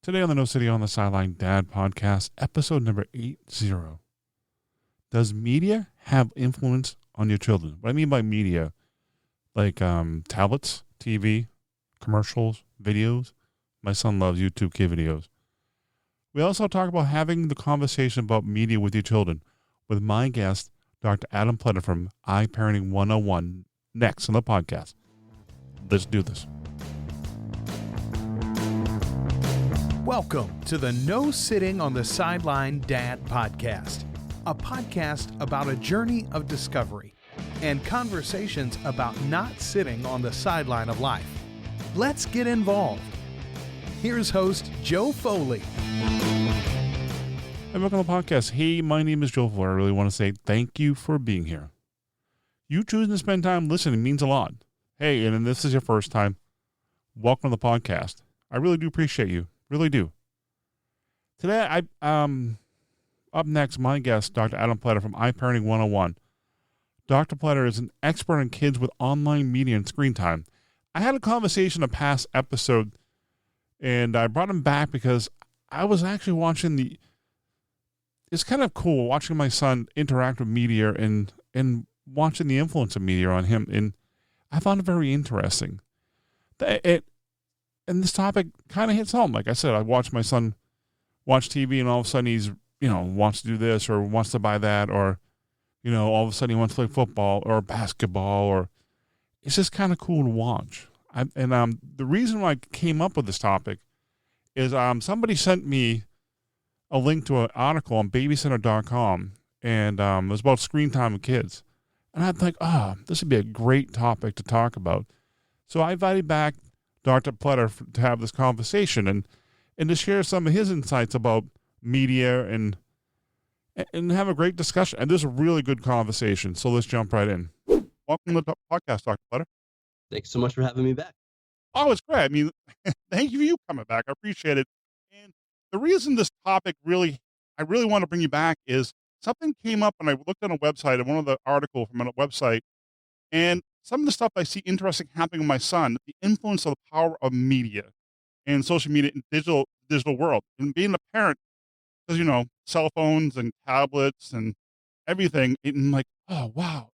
Today on the No City on the Sideline Dad podcast, episode number 80. Does media have influence on your children? What I mean by media, like tablets, TV, commercials, videos. My son loves YouTube kid videos. We also talk about having the conversation about media with your children with my guest, Dr. Adam Pletter from iParenting 101, next on the podcast. Let's do this. Welcome to the No Sitting on the Sideline Dad podcast, a podcast about a journey of discovery and conversations about not sitting on the sideline of life. Let's get involved. Here's host Joe Foley. Hey, welcome to the podcast. Hey, my name is Joe Foley. I really want to say thank you for being here. You choosing to spend time listening means a lot. Hey, and if this is your first time, welcome to the podcast. I really do appreciate you. Really do. Today, up next, my guest, Dr. Adam Pletter from iParenting 101. Dr. Pletter is an expert on kids with online media and screen time. I had a conversation in a past episode, and I brought him back because I was actually watching it's kind of cool watching my son interact with media and watching the influence of media on him, and I found it very interesting. And this topic kind of hits home. Like I said, I watch my son watch TV, and all of a sudden he's, wants to do this or wants to buy that, or, all of a sudden he wants to play football or basketball, or it's just kind of cool to watch. The reason why I came up with this topic is somebody sent me a link to an article on babycenter.com, and it was about screen time with kids. And I'm like, this would be a great topic to talk about. So I invited back Dr. Pletter to have this conversation and to share some of his insights about media and have a great discussion. And this is a really good conversation. So let's jump right in. Welcome to the podcast, Dr. Pletter. Thanks so much for having me back. Oh, it's great. I mean, thank you for you coming back. I appreciate it. And the reason this topic I really want to bring you back is something came up when I looked on a website, and one of the articles from a website, and some of the stuff I see interesting happening with my son, the influence of the power of media and social media and digital world. And being a parent, because, cell phones and tablets and everything, and like, oh, wow.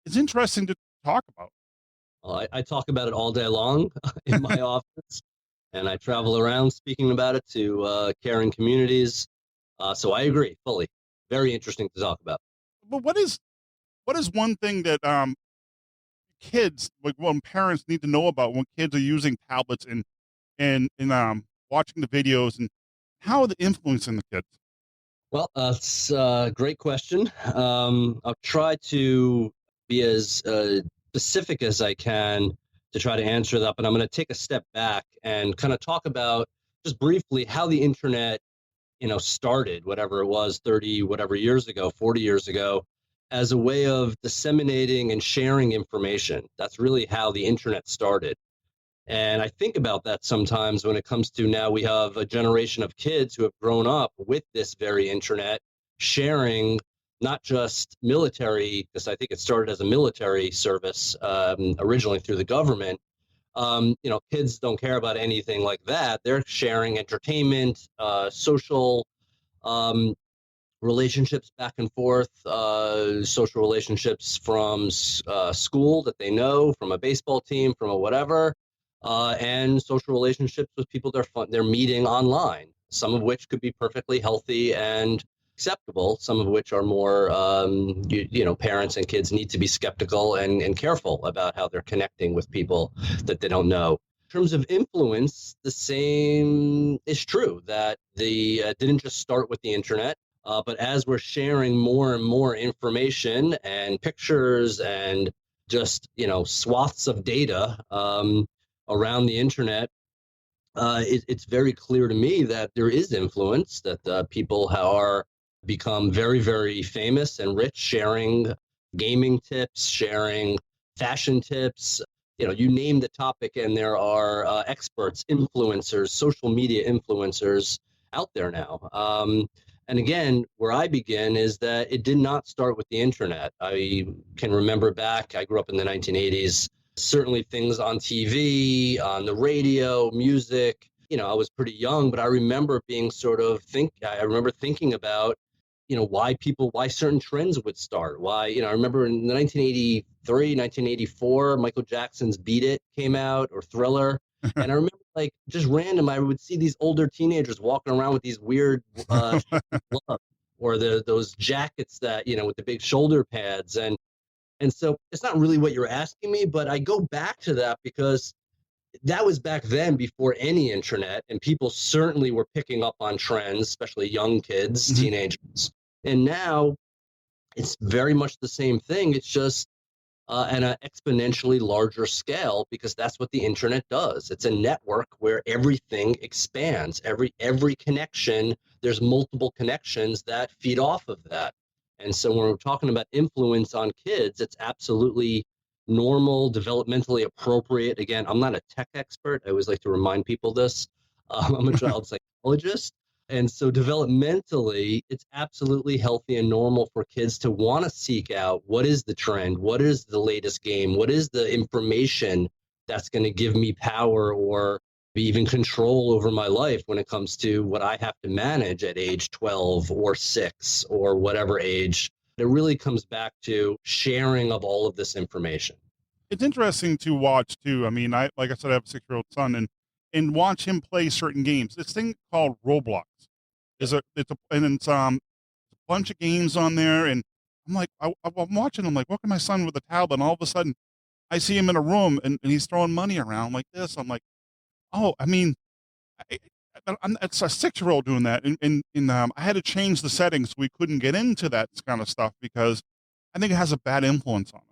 It's interesting to talk about. Well, I talk about it all day long in my office, and I travel around speaking about it to caring communities. So I agree fully. Very interesting to talk about. But what is one thing that kids, like when parents need to know about when kids are using tablets and watching the videos, and how are they influencing the kids? Well, it's a great question. I'll try to be as specific as I can to try to answer that, but I'm going to take a step back and kind of talk about just briefly how the internet, started, whatever it was, 30 whatever years ago, 40 years ago, as a way of disseminating and sharing information. That's really how the internet started. And I think about that sometimes when it comes to now we have a generation of kids who have grown up with this very internet, sharing not just military, because I think it started as a military service originally through the government. Kids don't care about anything like that. They're sharing entertainment, social relationships back and forth, social relationships from school that they know, from a baseball team, from a whatever, and social relationships with people they're meeting online, some of which could be perfectly healthy and acceptable, some of which are more, parents and kids need to be skeptical and careful about how they're connecting with people that they don't know. In terms of influence, the same is true, that didn't just start with the internet. But as we're sharing more and more information and pictures and just, swaths of data around the internet, it's very clear to me that there is influence, that people are become very, very famous and rich, sharing gaming tips, sharing fashion tips. You name the topic and there are experts, influencers, social media influencers out there now. And again, where I begin is that it did not start with the internet. I can remember back, I grew up in the 1980s, certainly things on TV, on the radio, music, I was pretty young, but I remember being I remember thinking about, why certain trends would start. Why, I remember in 1983, 1984, Michael Jackson's Beat It came out, or Thriller. And I remember, like, just random, I would see these older teenagers walking around with these weird gloves, or those jackets that, with the big shoulder pads. And so it's not really what you're asking me, but I go back to that because that was back then, before any internet, and people certainly were picking up on trends, especially young kids, teenagers. And now it's very much the same thing. It's just at an exponentially larger scale, because that's what the internet does. It's a network where everything expands. Every connection, there's multiple connections that feed off of that. And so when we're talking about influence on kids, it's absolutely normal, developmentally appropriate. Again, I'm not a tech expert. I always like to remind people this. I'm a child psychologist. And so developmentally, it's absolutely healthy and normal for kids to want to seek out what is the trend, what is the latest game, what is the information that's going to give me power or even control over my life when it comes to what I have to manage at age 12 or 6 or whatever age. It really comes back to sharing of all of this information. It's interesting to watch too. I mean, like I said, I have a 6-year-old son, and watch him play certain games. This thing called Roblox it's a bunch of games on there, and I'm like, I'm watching. I'm like, look at my son with a tablet, and all of a sudden, I see him in a room, and he's throwing money around like this. I'm like, oh, I mean, it's a 6-year-old doing that, and I had to change the settings so we couldn't get into that kind of stuff because I think it has a bad influence on him.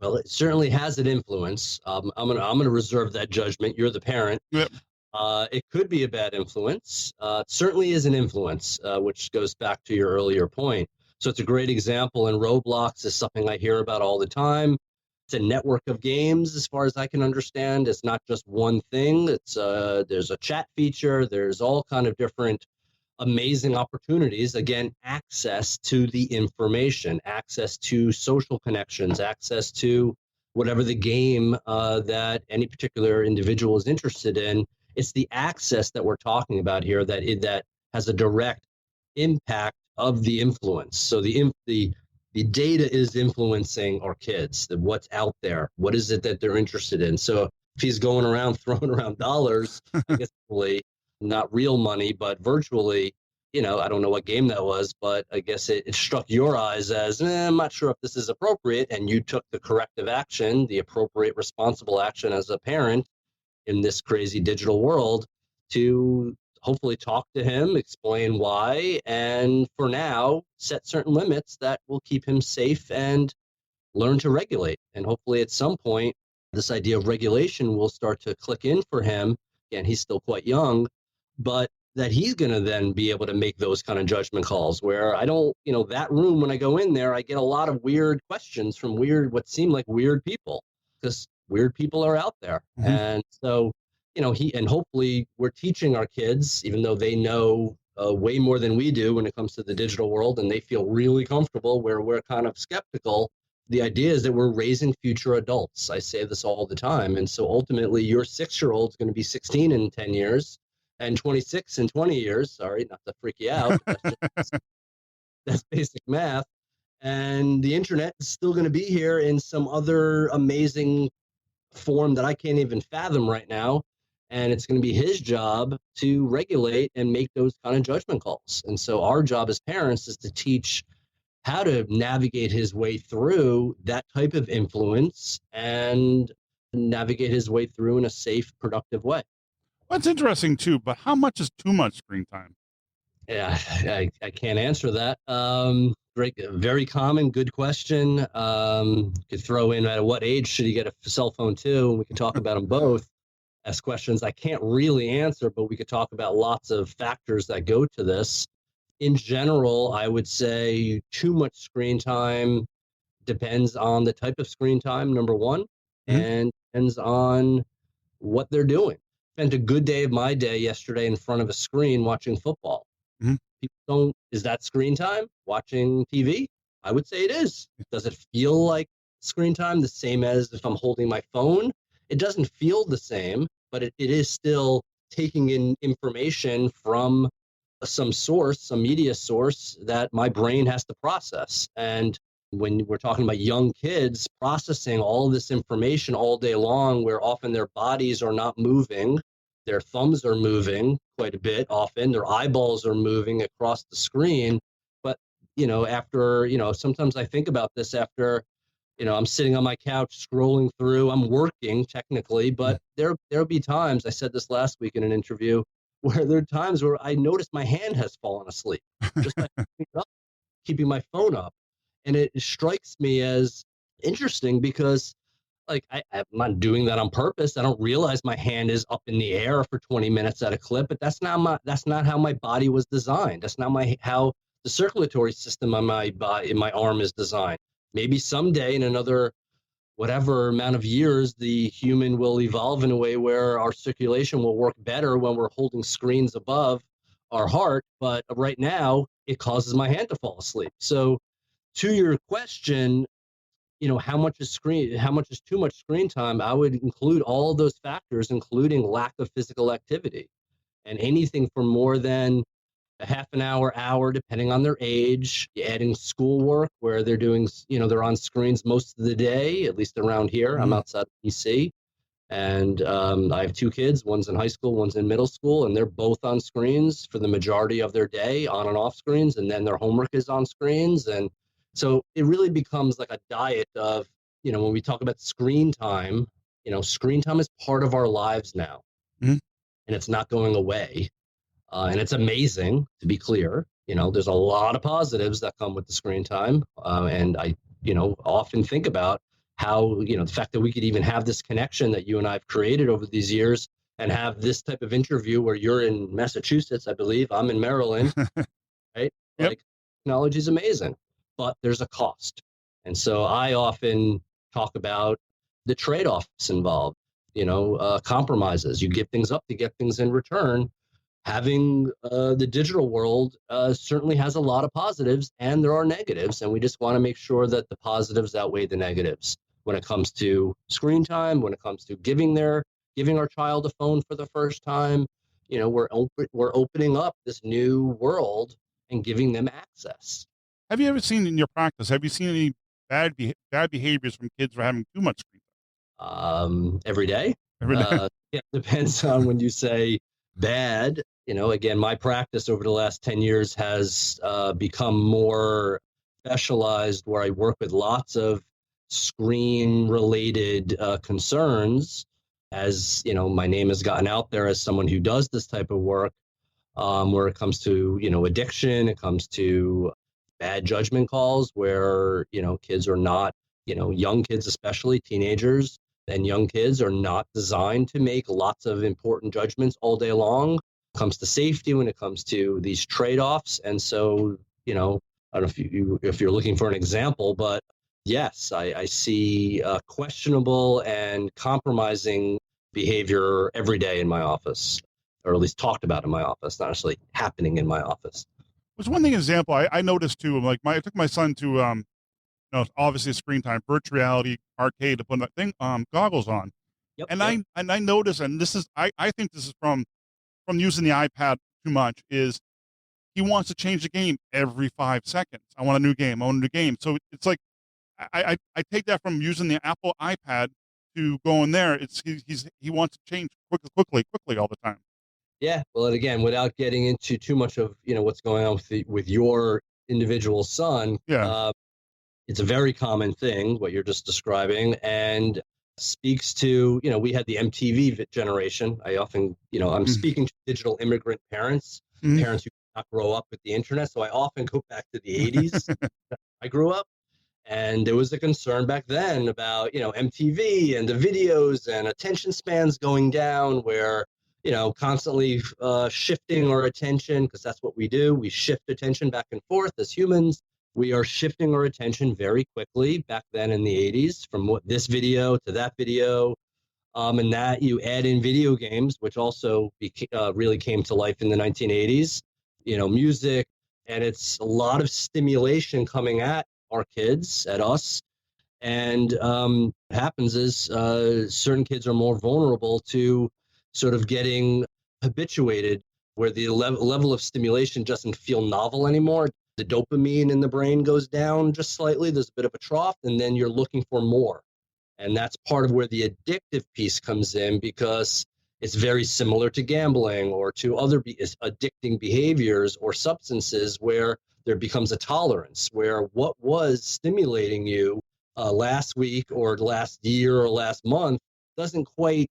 Well, it certainly has an influence. I'm gonna reserve that judgment. You're the parent. Yep. It could be a bad influence. It certainly is an influence, which goes back to your earlier point. So it's a great example, and Roblox is something I hear about all the time. It's a network of games, as far as I can understand. It's not just one thing. There's a chat feature. There's all kind of different amazing opportunities. Again, access to the information, access to social connections, access to whatever the game that any particular individual is interested in. It's the access that we're talking about here that has a direct impact of the influence. So the data is influencing our kids, what's out there, what is it that they're interested in. So if he's going around throwing around dollars, I guess really not real money, but virtually, I don't know what game that was, but I guess it struck your eyes as, I'm not sure if this is appropriate. And you took the corrective action, the appropriate, responsible action as a parent in this crazy digital world to hopefully talk to him, explain why, and for now, set certain limits that will keep him safe and learn to regulate. And hopefully at some point, this idea of regulation will start to click in for him. Again, he's still quite young, but that he's going to then be able to make those kind of judgment calls where I don't, that room, when I go in there, I get a lot of weird questions from what seem like weird people, because weird people are out there. Mm-hmm. And so, hopefully we're teaching our kids, even though they know way more than we do when it comes to the digital world, and they feel really comfortable where we're kind of skeptical. The idea is that we're raising future adults. I say this all the time. And so ultimately your 6-year-old is going to be 16 in 10 years and 26 in 20 years. Sorry, not to freak you out. That's basic math. And the internet is still going to be here in some other amazing form that I can't even fathom right now. And it's going to be his job to regulate and make those kind of judgment calls. And so our job as parents is to teach how to navigate his way through that type of influence and navigate his way through in a safe, productive way. Well, it's interesting too, but how much is too much screen time? Yeah, I can't answer that. Great, very common, good question. Could throw in at what age should he get a cell phone too? We can talk about them both as questions I can't really answer, but we could talk about lots of factors that go to this. In general, I would say too much screen time depends on the type of screen time, number one, and depends on what they're doing. Spent a good day of my day yesterday in front of a screen watching football. Is that screen time? Watching TV? I would say it is. Does it feel like screen time the same as if I'm holding my phone? It doesn't feel the same, but it is still taking in information from some source, some media source that my brain has to process. And when we're talking about young kids processing all this information all day long, where often their bodies are not moving, their thumbs are moving quite a bit, often their eyeballs are moving across the screen. But, after, sometimes I think about this after, I'm sitting on my couch scrolling through, I'm working technically, but there'll be times, I said this last week in an interview, where there are times where I notice my hand has fallen asleep just by keeping my phone up. And it strikes me as interesting because, like, I'm not doing that on purpose. I don't realize my hand is up in the air for 20 minutes at a clip, but that's not how my body was designed. That's not how the circulatory system on my body, in my arm, is designed. Maybe someday, in another whatever amount of years, the human will evolve in a way where our circulation will work better when we're holding screens above our heart. But right now, it causes my hand to fall asleep. So, to your question, how much is too much screen time? I would include all those factors, including lack of physical activity, and anything for more than a half an hour, depending on their age. Adding schoolwork where they're doing, they're on screens most of the day, at least around here. I'm outside of DC, and I have two kids. One's in high school, one's in middle school, and they're both on screens for the majority of their day, on and off screens, and then their homework is on screens. And so it really becomes like a diet of, when we talk about screen time, screen time is part of our lives now, and it's not going away. And it's amazing, to be clear. There's a lot of positives that come with the screen time. And I, often think about how, the fact that we could even have this connection that you and I have created over these years, and have this type of interview where you're in Massachusetts, I believe, I'm in Maryland, right? Yep. Like, technology is amazing, but there's a cost. And so I often talk about the trade-offs involved, compromises. You give things up to get things in return. Having the digital world certainly has a lot of positives, and there are negatives, and we just want to make sure that the positives outweigh the negatives when it comes to screen time, when it comes to giving our child a phone for the first time. We're opening up this new world and giving them access. Have you ever seen in your practice, have you seen any bad behaviors from kids for having too much screen time? Every day. Every day? It depends on when you say bad. Again, my practice over the last 10 years has become more specialized, where I work with lots of screen-related concerns. As my name has gotten out there as someone who does this type of work, where it comes to addiction, it comes to bad judgment calls, where kids are not, young kids, especially teenagers and young kids, are not designed to make lots of important judgments all day long. When it comes to safety, when it comes to these trade-offs. And so, I don't know if you're looking for an example, but yes, I see questionable and compromising behavior every day in my office, or at least talked about in my office, not necessarily happening in my office. There's one example I noticed too. Like I took my son to obviously screen time, virtual reality, arcade, to put that thing goggles on. Yep, and yep. I noticed, and this is I think this is from using the iPad too much, is he wants to change the game every 5 seconds. I want a new game. So it's like I take that from using the Apple iPad to going there. He wants to change quickly all the time. Yeah. Well, and again, without getting into too much of what's going on with your individual son. Yeah. It's a very common thing, what you're just describing, and speaks to, we had the MTV generation. I often, I'm speaking to digital immigrant parents, parents who did not grow up with the internet. So I often go back to the 80s. I grew up, and there was a concern back then about, MTV and the videos and attention spans going down, where, constantly shifting our attention, because that's what we do. We shift attention back and forth as humans. We are shifting our attention very quickly back then in the 80s, from this video to that video. And that you add in video games, which also really came to life in the 1980s, music, and it's a lot of stimulation coming at our kids, at us. And what happens is certain kids are more vulnerable to sort of getting habituated where the level of stimulation doesn't feel novel anymore. The dopamine in the brain goes down just slightly. There's a bit of a trough, and then you're looking for more. And that's part of where the addictive piece comes in, because it's very similar to gambling or to other addicting behaviors or substances, where there becomes a tolerance, where what was stimulating you last week or last year or last month doesn't quite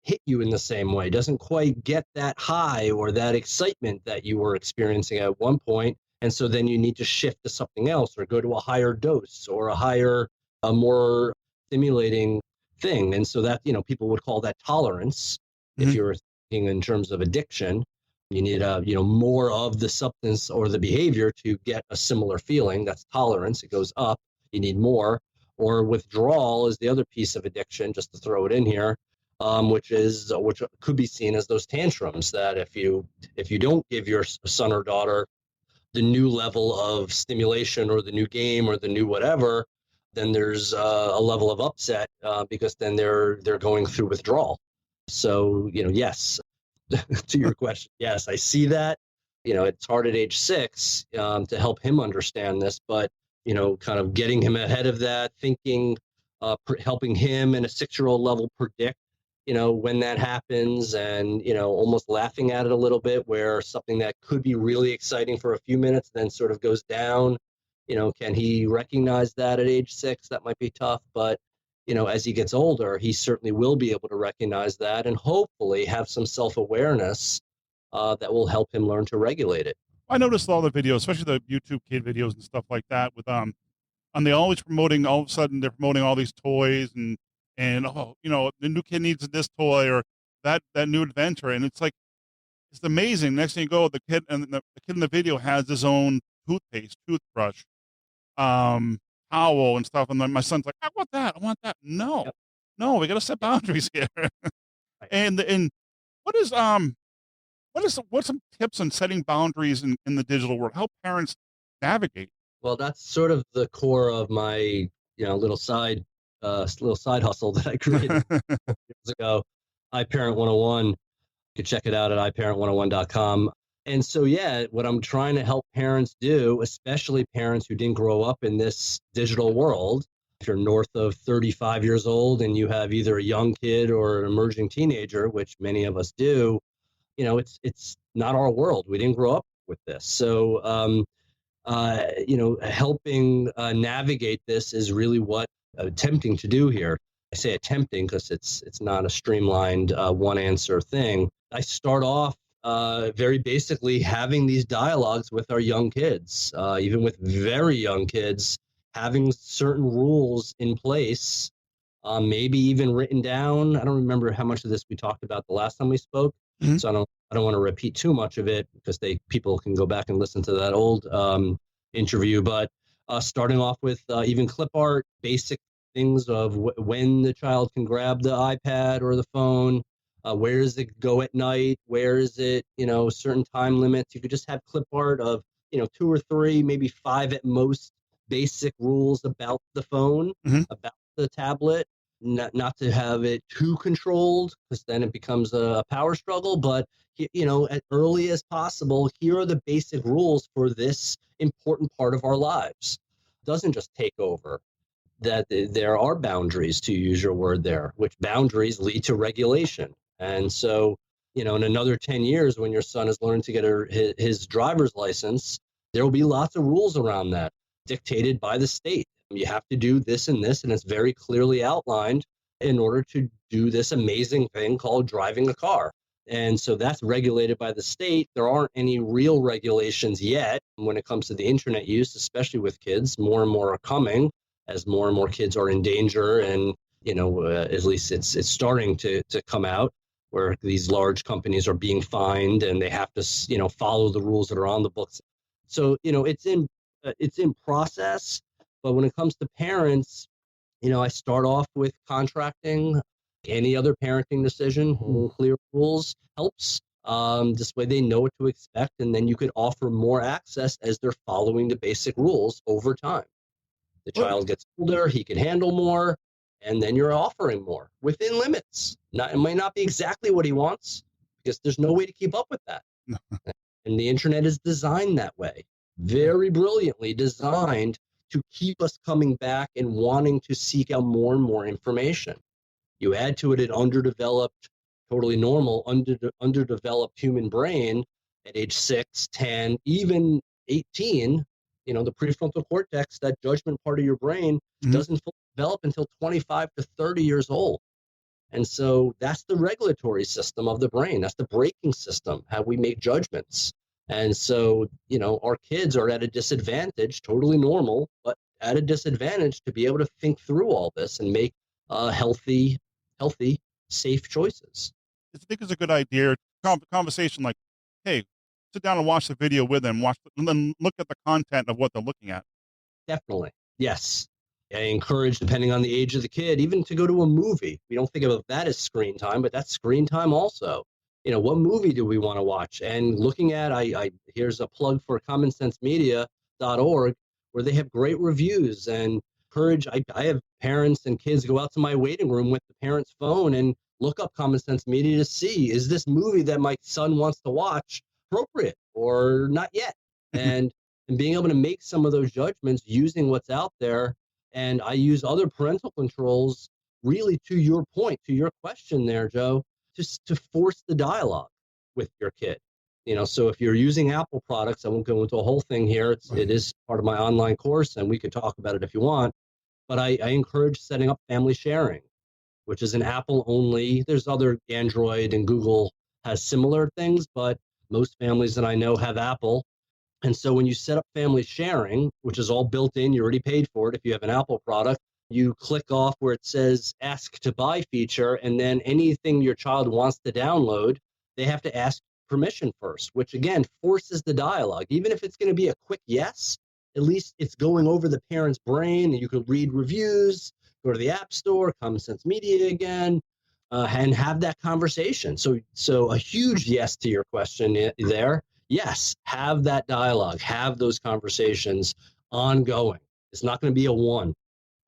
hit you in the same way, doesn't quite get that high or that excitement that you were experiencing at one point. And so then you need to shift to something else or go to a higher dose or a more stimulating thing. And so that, people would call that tolerance. If you're thinking in terms of addiction, you need more of the substance or the behavior to get a similar feeling. That's tolerance. It goes up. You need more. Or withdrawal is the other piece of addiction, just to throw it in here, which could be seen as those tantrums, that if you don't give your son or daughter the new level of stimulation or the new game or the new whatever, then there's a level of upset because then they're going through withdrawal. So, yes, to your question, yes, I see that. It's hard at age 6 to help him understand this, but, kind of getting him ahead of that, thinking, helping him in a 6-year-old level predict, when that happens, and, almost laughing at it a little bit, where something that could be really exciting for a few minutes then sort of goes down. Can he recognize that at age 6? That might be tough, but as he gets older, he certainly will be able to recognize that and hopefully have some self-awareness that will help him learn to regulate it. I noticed all the videos, especially the YouTube kid videos and stuff like that, with and they always promoting. All of a sudden, they're promoting all these toys and the new kid needs this toy or that new adventure, and it's like, it's amazing. Next thing you go, the kid in the video has his own toothpaste, toothbrush, towel and stuff, and then my son's like, I want that. No, Yep. No, we got to set boundaries here. Right. And what's some tips on setting boundaries in the digital world? How parents navigate? Well, that's sort of the core of my little side hustle that I created years ago, iParent 101. You can check it out at iParent101.com. And so, what I'm trying to help parents do, especially parents who didn't grow up in this digital world, if you're north of 35 years old and you have either a young kid or an emerging teenager, which many of us do, it's not our world. We didn't grow up with this. So, helping navigate this is really what I'm attempting to do here. I say attempting because it's not a streamlined one answer thing. I start off very basically having these dialogues with our young kids, even with very young kids, having certain rules in place, maybe even written down. I don't remember how much of this we talked about the last time we spoke, so I don't want to repeat too much of it because people can go back and listen to that old interview. But starting off with even clip art, basic things of when the child can grab the iPad or the phone, where does it go at night, where is it, certain time limits. You could just have clip art of 2 or 3, maybe 5 at most, basic rules about the phone, about the tablet, not to have it too controlled, because then it becomes a power struggle. But as early as possible, here are the basic rules for this important part of our lives. It doesn't just take over. That there are boundaries, to use your word there, which boundaries lead to regulation. And so, in another 10 years, when your son has learned to get his driver's license, there will be lots of rules around that dictated by the state. You have to do this and this, and it's very clearly outlined in order to do this amazing thing called driving a car. And so that's regulated by the state. There aren't any real regulations yet when it comes to the internet use, especially with kids. More and more are coming as more and more kids are in danger. And, at least it's starting to come out where these large companies are being fined and they have to, follow the rules that are on the books. So, it's in process. But when it comes to parents, I start off with contracting. Any other parenting decision, clear rules helps. This way they know what to expect, and then you could offer more access as they're following the basic rules over time. The child gets older, he can handle more, and then you're offering more within limits. It might not be exactly what he wants, because there's no way to keep up with that. And the internet is designed that way, very brilliantly designed to keep us coming back and wanting to seek out more and more information. You add to it an underdeveloped, totally normal, underdeveloped human brain at age 6, 10, even 18, the prefrontal cortex, that judgment part of your brain, doesn't fully develop until 25 to 30 years old. And so that's the regulatory system of the brain. That's the braking system, how we make judgments. And so, our kids are at a disadvantage, totally normal, but at a disadvantage to be able to think through all this and make healthy, safe choices. I think it's a good idea. Conversation like, hey, sit down and watch the video with them, and then look at the content of what they're looking at. Definitely. Yes. I encourage, depending on the age of the kid, even to go to a movie. We don't think about that as screen time, but that's screen time also. What movie do we want to watch? And looking at, here's a plug for commonsensemedia.org, where they have great reviews and encourage. I have parents and kids go out to my waiting room with the parent's phone and look up Common Sense Media to see, is this movie that my son wants to watch appropriate or not yet? And being able to make some of those judgments using what's out there. And I use other parental controls, really, to your point, to your question there, Joe, just to force the dialogue with your kid. So if you're using Apple products, I won't go into a whole thing here. It is part of my online course, and we could talk about it if you want. But I encourage setting up family sharing, which is an Apple only. There's other Android, and Google has similar things, but most families that I know have Apple. And so when you set up family sharing, which is all built in, you already paid for it if you have an Apple product, you click off where it says ask to buy feature, and then anything your child wants to download, they have to ask permission first, which again forces the dialogue. Even if it's going to be a quick yes, at least it's going over the parent's brain, and you could read reviews, go to the App Store, Common Sense Media again, and have that conversation. So a huge yes to your question there. Yes, have that dialogue, have those conversations ongoing. It's not going to be a one.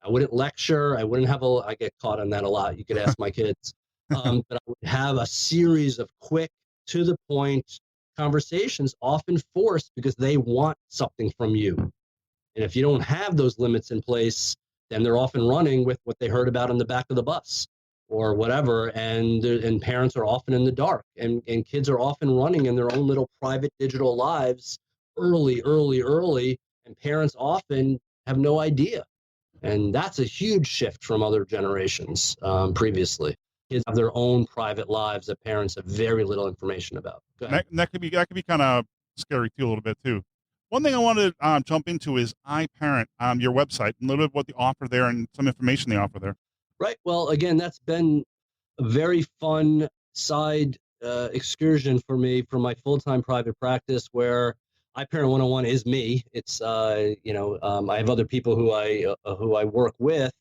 I wouldn't lecture. I wouldn't have I get caught on that a lot. You could ask my kids. But I would have a series of quick, to the point conversations, often forced because they want something from you. And if you don't have those limits in place, then they're often running with what they heard about in the back of the bus or whatever, and parents are often in the dark, and kids are often running in their own little private digital lives early, and parents often have no idea. And that's a huge shift from other generations previously. Kids have their own private lives that parents have very little information about. That could be kind of scary too, a little bit too. One thing I wanted to jump into is iParent, your website, and a little bit what they offer there and some information they offer there. Right. Well, again, that's been a very fun side excursion for me for my full-time private practice, where iParent 101 is me. It's I have other people who I work with,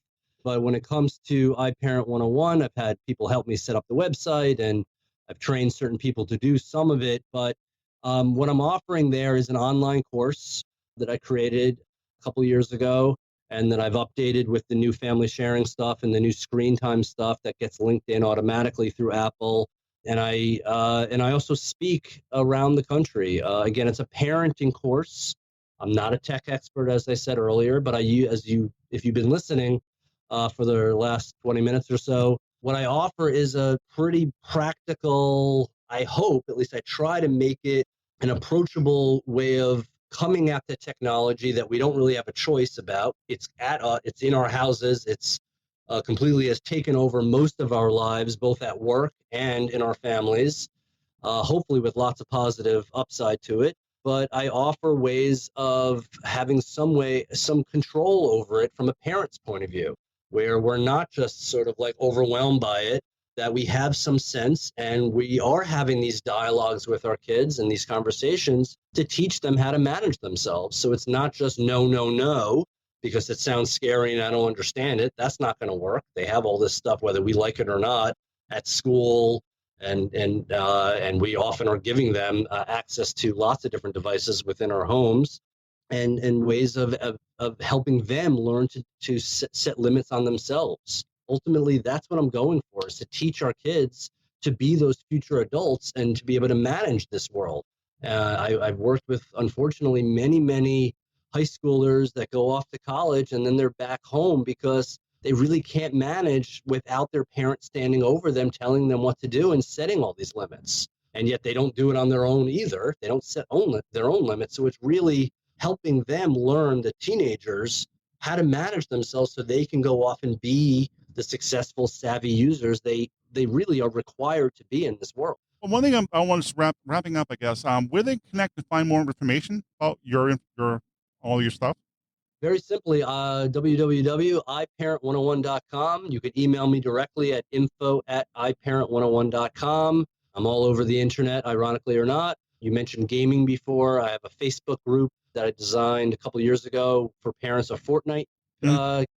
but when it comes to iParent 101, I've had people help me set up the website, and I've trained certain people to do some of it. But what I'm offering there is an online course that I created a couple of years ago, and that I've updated with the new family sharing stuff and the new screen time stuff that gets linked in automatically through Apple. And I also speak around the country. Again, it's a parenting course. I'm not a tech expert, as I said earlier, but if you've been listening for the last 20 minutes or so, what I offer is a pretty practical, I hope, at least I try to make it an approachable way of coming at the technology that we don't really have a choice about. It's in our houses. It's completely has taken over most of our lives, both at work and in our families, hopefully with lots of positive upside to it. But I offer ways of having some control over it from a parent's point of view, where we're not just sort of like overwhelmed by it, that we have some sense, and we are having these dialogues with our kids and these conversations to teach them how to manage themselves. So it's not just no, because it sounds scary and I don't understand it. That's not going to work. They have all this stuff, whether we like it or not, at school, and we often are giving them access to lots of different devices within our homes, and ways of helping them learn to set limits on themselves. Ultimately, that's what I'm going for, is to teach our kids to be those future adults and to be able to manage this world. I've worked with, unfortunately, many high schoolers that go off to college and then they're back home because they really can't manage without their parents standing over them, telling them what to do and setting all these limits. And yet they don't do it on their own either. They don't set their own limits. So it's really helping them learn, the teenagers, how to manage themselves so they can go off and be the successful, savvy users they really are required to be in this world. Well, one thing I want to wrapping up, I guess, where they connect to find more information about all your stuff? Very simply, www.iparent101.com. You can email me directly at info@iparent101.com. I'm all over the internet, ironically or not. You mentioned gaming before. I have a Facebook group that I designed a couple of years ago for parents of Fortnite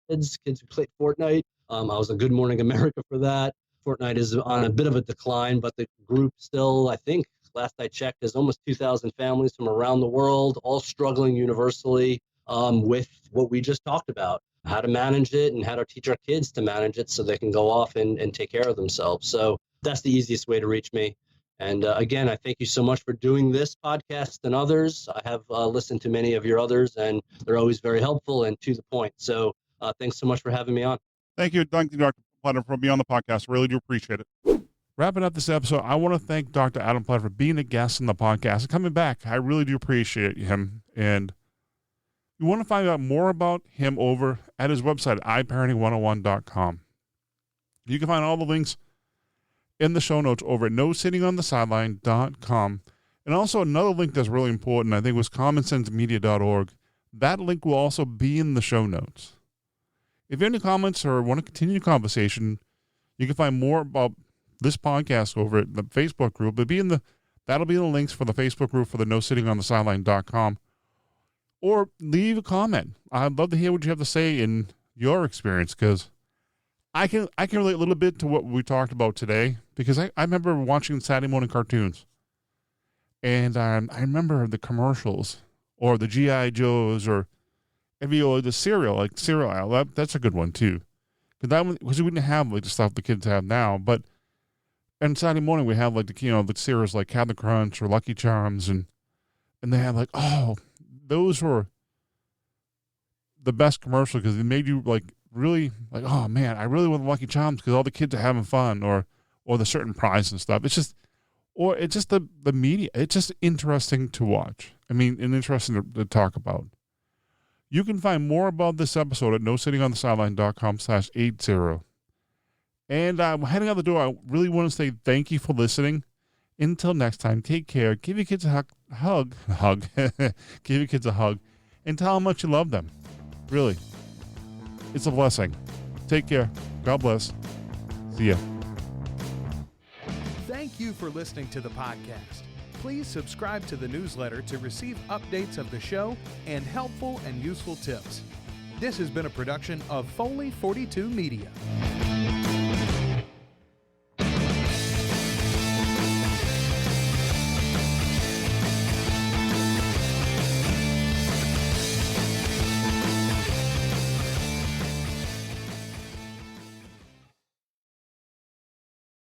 kids who play Fortnite. I was a Good Morning America for that. Fortnite is on a bit of a decline, but the group still, I think, last I checked, is almost 2,000 families from around the world, all struggling universally with what we just talked about, how to manage it and how to teach our kids to manage it so they can go off and take care of themselves. So that's the easiest way to reach me. And again, I thank you so much for doing this podcast and others. I have listened to many of your others, and they're always very helpful and to the point. So thanks so much for having me on. Thank you, Dr. Pletter, for being on the podcast. Really do appreciate it. Wrapping up this episode, I want to thank Dr. Adam Pletter for being a guest on the podcast and coming back. I really do appreciate him. And you want to find out more about him over at his website, iparenting101.com. You can find all the links in the show notes over at nosittingonthesideline.com. And also another link that's really important, I think, was commonsensemedia.org. That link will also be in the show notes. If you have any comments or want to continue the conversation, you can find more about this podcast over at the Facebook group. That'll be in the links for the Facebook group for the nosittingonthesideline.com. Or leave a comment. I'd love to hear what you have to say in your experience, because I can relate a little bit to what we talked about today, because I remember watching Saturday morning cartoons, and I remember the commercials or the G.I. Joes or the cereal, like cereal aisle. That's a good one too, because we didn't have like the stuff the kids have now. But on Saturday morning we have like the cereals like Captain Crunch or Lucky Charms, and they have like, oh, those were the best commercial because they made you like really like, oh man, I really want Lucky Charms because all the kids are having fun, or the certain prize and stuff. It's just the media. It's just interesting to watch. I mean, and interesting to talk about. You can find more about this episode at nosittingonthesideline.com/80. And I'm heading out the door. I really want to say thank you for listening. Until next time, take care. Give your kids a hug. Give your kids a hug and tell them how much you love them. Really. It's a blessing. Take care. God bless. See ya. Thank you for listening to the podcast. Please subscribe to the newsletter to receive updates of the show and helpful and useful tips. This has been a production of Foley 42 Media.